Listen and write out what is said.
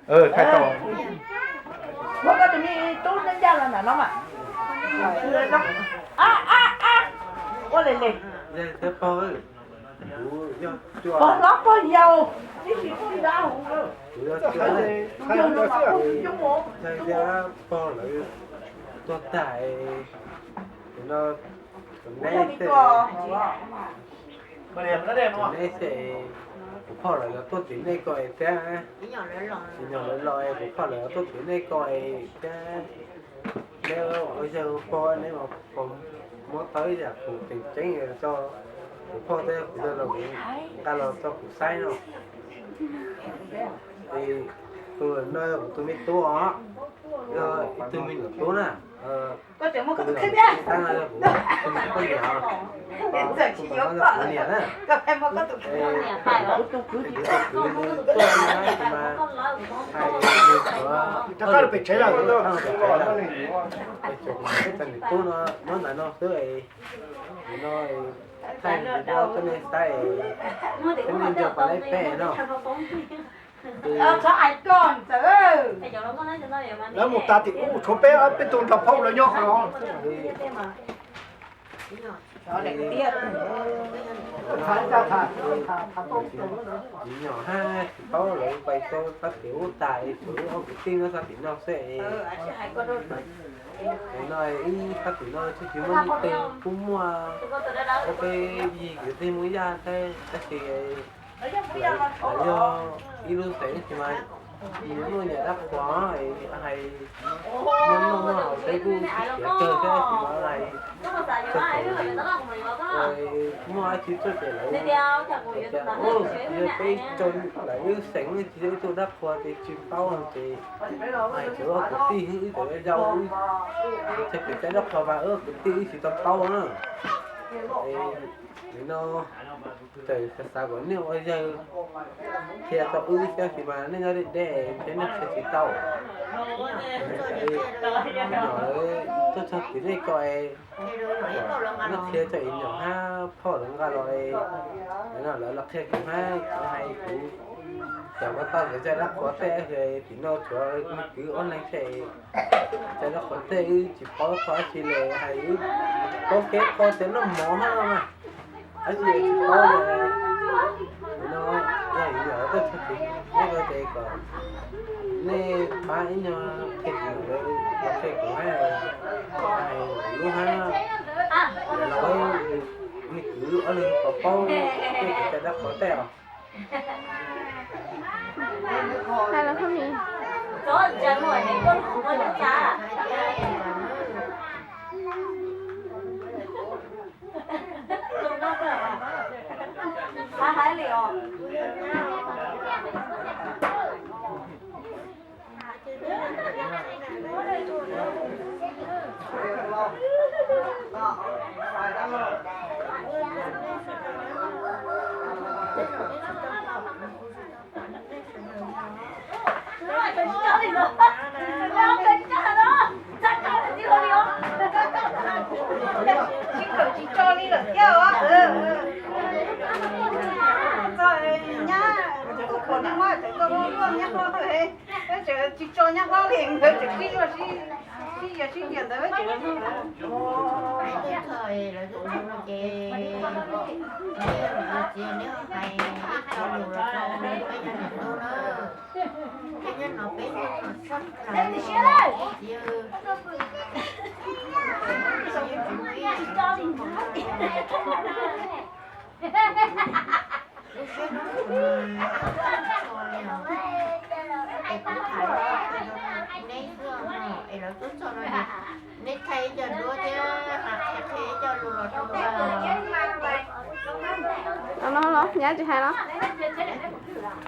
khai tỏ Bố có tụi mi tốt lên ra là nó mà. Có lên lên. Thế bao ơi. Con nó có dầu. Chứ chỉ có đi đau không đâu. Thay ra bao là tôi tại nó nay sẽ nó đẹp không ạ? nay sẽ bao là tôi tính này coi ra nhỏ lớn lòi bao là tôi tính này coi ra nếu bây giờ bao nếu mà còn muốn tới giờ cũng tình tránh rồi cho bao thế cũng là ta là cho cũng sai rồi thì tôi nơi tôi biết tôi ó rồi tôi mình ở tôi nè Có chuyện mà có tôi biết. ta là tôi có gì hả Hiện giờ chỉ nhớ vợ. Các em mà có tôi biết. Chắc là bị cháy rồi đâu. Nó là nó tới nó thay nó cho nên tay cho nên giờ phải lấy phe nó Sao ai con chứ? Nếu một ta thì cũng một số bé ở bên tồn đập phong là nhóc nó. Đó để tiếc. nhỏ ha có lại quay số phát tiểu tại chỗ ông tiên nó phát tiểu nó sẽ nói phát tiểu nó chứ chứ mình tiền cũng mua ok gì cái tiền mới ra thế thì là do illusion thì mà nếu mà nhà đắt quá hay muốn nó thấy cũng chơi thế thì nó này rồi mua chỉ cho để lấy cái cho lấy sánh chỉ cho đắt quá thì chịu bao hàng thì hay chỗ có tí để rau thì cái đắt quá và cái tí chỉ tầm bao nữa thì nó trời sao có nhiều bây giờ thì tao thì mà nên để cái nó sẽ chỉ tàu nhỏ cho cái này coi nó kia cho nhỏ ha phở nó ra rồi nó là kia cũng hay cũng chẳng có tao cái trái đất có thể thì nó cho cứ online sẽ trái đất có thể chỉ có chỉ là hay có cái có thể nó mỏ hơn mà ở gì có nó này nhỏ rất thích nó có thể còn nè ba ấy nhỏ thích rồi có thể có hay luôn ha nói mình cứ ở đây có bao cái trái đất có thể hay là không nhỉ? Có chân rồi mấy con không có nước trà. Hái liệu. Chỉ cho đi được theo á. Rồi nhá, còn đi ngoài thì có luôn nhá thôi. Chỉ cho nhá hoa liền rồi chỉ khi mà chỉ tiền tới chỉ cái thời là tụi nó chè nếu phải cho nhiều rồi cho nên phải cho nhiều nữa cái nhân nó bé nó sắp là nít thay cho đua chứ hoặc thay cho lùa nó nhá chị hai nó